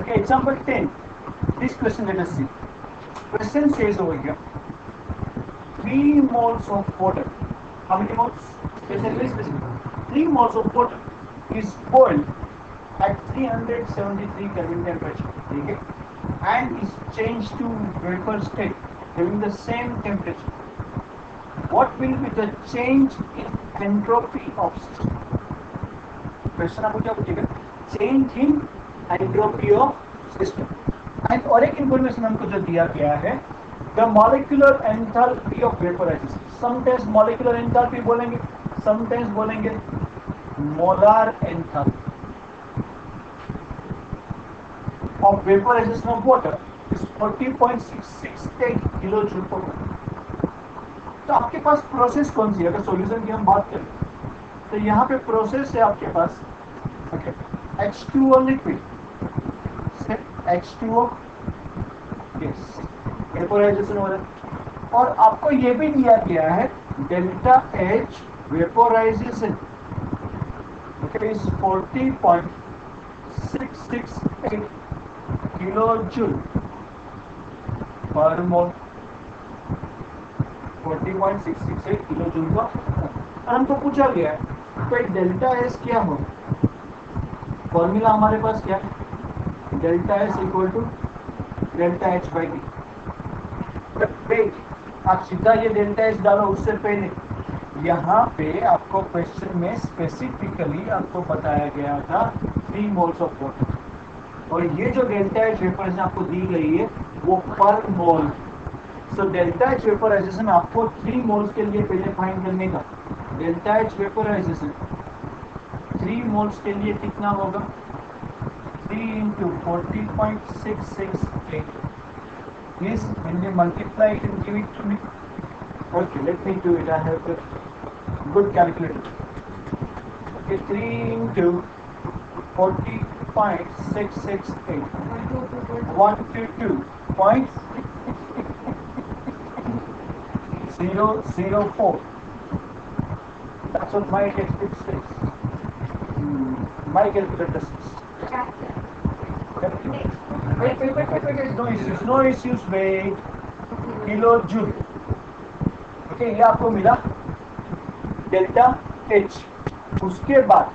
Okay, example 10. This question, let us see. Question says over here, 3 moles of water. How many moles? Very specific. 3 moles of water is boiled at 373 Kelvin temperature. Okay? And is changed to vapor state having the same temperature. What will be the change in entropy of system? Question आपको क्या पूछेगा? Change in entropy of system. And और एक information हमको जो दिया गया है, the molecular enthalpy of vaporization. Sometimes molecular enthalpy बोलेंगे, sometimes बोलेंगे molar enthalpy of vaporization of water is 40.668 kilojoule per mole. तो आपके पास प्रोसेस कौन सी है? अगर सॉल्यूशन की हम बात करें तो यहाँ पे प्रोसेस है आपके पास, ओके, H2O लिक्विड से H2O गैस वेपोराइजेशन हो रहा है, और आपको ये भी दिया गया है delta H vaporisation, okay, is 40.668 kilojoule पर मोल. 40.668 किलोजूल का. और हमको पूछा गया है तो डेल्टा एस क्या हो, फॉर्मूला हमारे पास क्या है, delta S equal to delta H by D. आप सीधा ये डेल्टा एस डालो. उससे पहले यहाँ पे आपको क्वेश्चन में स्पेसिफिकली आपको बताया गया था 3 मोल्स ऑफ वाटर, और ये जो डेल्टा एच वेपोराइजेशन आपको दी गई है वो पर मोल. सो डेल्टा एच वेपोराइजेशन आपको 3 मोल्स के लिए पहले फाइंड करने का. डेल्टा एच वेपोराइजेशन 3 मोल्स के लिए कितना होगा? 3 into 40.668. Please, when you multiply it and give it to me. Okay, let me do it. I have a good calculator. Okay, 3 into 40.668. 122.004. That's what my textbook says. My calculator says. Wait. No issues. Wait. Kilojoule. Okay, ये आपको मिला delta H. उसके बाद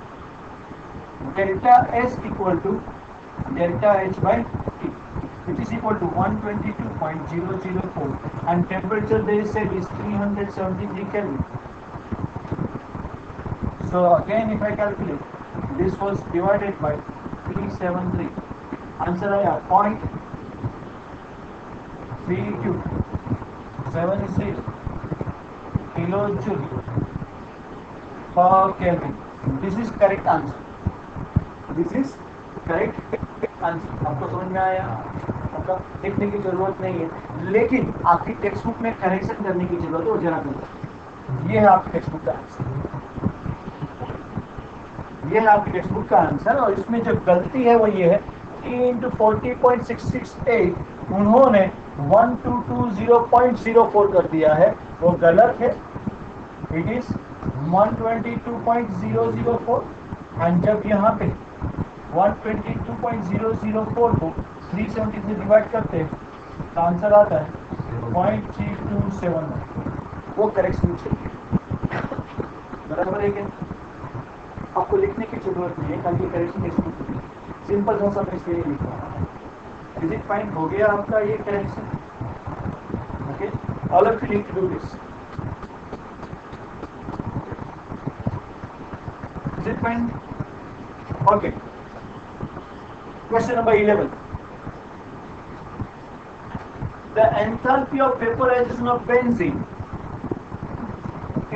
delta S equal to delta H by T, which is equal to 122.004, and temperature they said is 373 Kelvin. So again, if I calculate, this was divided by 373. Answer आया 0.3276 kilojoule per Kelvin. This is correct answer. This is correct answer. आपको समझ में आया? आपका लिखने की जरूरत नहीं है, लेकिन आपकी टेक्स्ट बुक में करेक्शन करने की जरूरत है, वो जरा करो. ये है आपकी टेक्स्ट बुक का आंसर. ये है आपकी टेक्स्ट बुक का आंसर, और इसमें जो गलती है वो ये है 3 into 40.668 उन्होंने 1220.04 कर दिया है, वो गलत है. इट इज 122.004, एंड जब यहाँ पे 122.004 को 370 से डिवाइड करते हैं तो आंसर आता है 0.3271. वो करेक्शन चाहिए. बराबर है क्या? आपको लिखने की जरूरत नहीं है, खाली करेक्शन इसमें सिंपल सा सब इसके लिए लिखा है. Is it fine? हो गया आपका ये correction? Okay, all of you need to do this. Is it fine? Okay, question number 11. The enthalpy of vaporization of benzene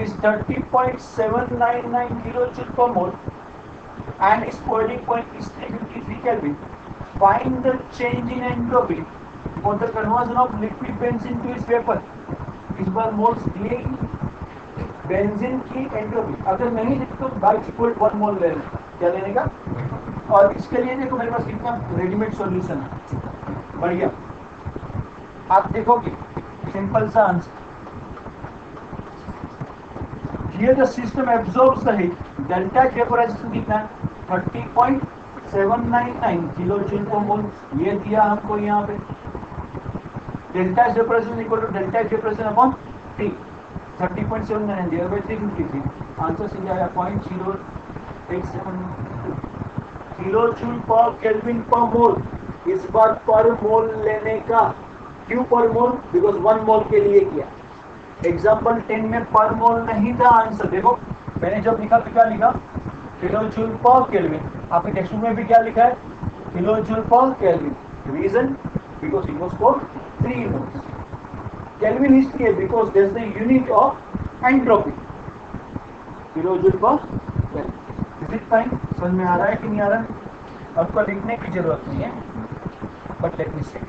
is 30.799 kilojoule per mole and its boiling point is 353 Kelvin. Find the change in entropy for the conversion of liquid benzene to its vapor. इस बार moles दिएगी benzene की entropy. अगर नहीं लिखे तो by equal 1 मोल ले लें. क्या लेने का? और इसके लिए देखो मेरे पास कितना रेडीमेड सॉल्यूशन है. बढ़िया, आप देखोगे सिंपल सा answer. Here the system absorbs the heat. Delta vaporization कितना है? 30.7 799 किलो जूल पर मोल ये दिया हमको यहाँ पे। Delta H depression equal to delta H depression upon T 30.79 divide by 353 answer सीधा आया 0.087 किलो जूल पर केल्विन पर मोल। इस बार पर मोल लेने का, क्यों पर मोल? बिकॉज 1 मोल के लिए किया। एग्जाम्पल 10 में पर मोल नहीं था आंसर। देखो मैंने जब लिखा तो क्या लिखा, किलो जूल पर केल्विन। आपके टेक्स्ट बुक में भी क्या लिखा है, kilo joule per kelvin. Reason because it was for 3 moles. Kelvin इसलिए because that's the unit of entropy, kilo joule per kelvin. Is it fine? समझ में आ रहा है कि नहीं आ रहा है? आपको लिखने की जरूरत नहीं है, बट लेट मी से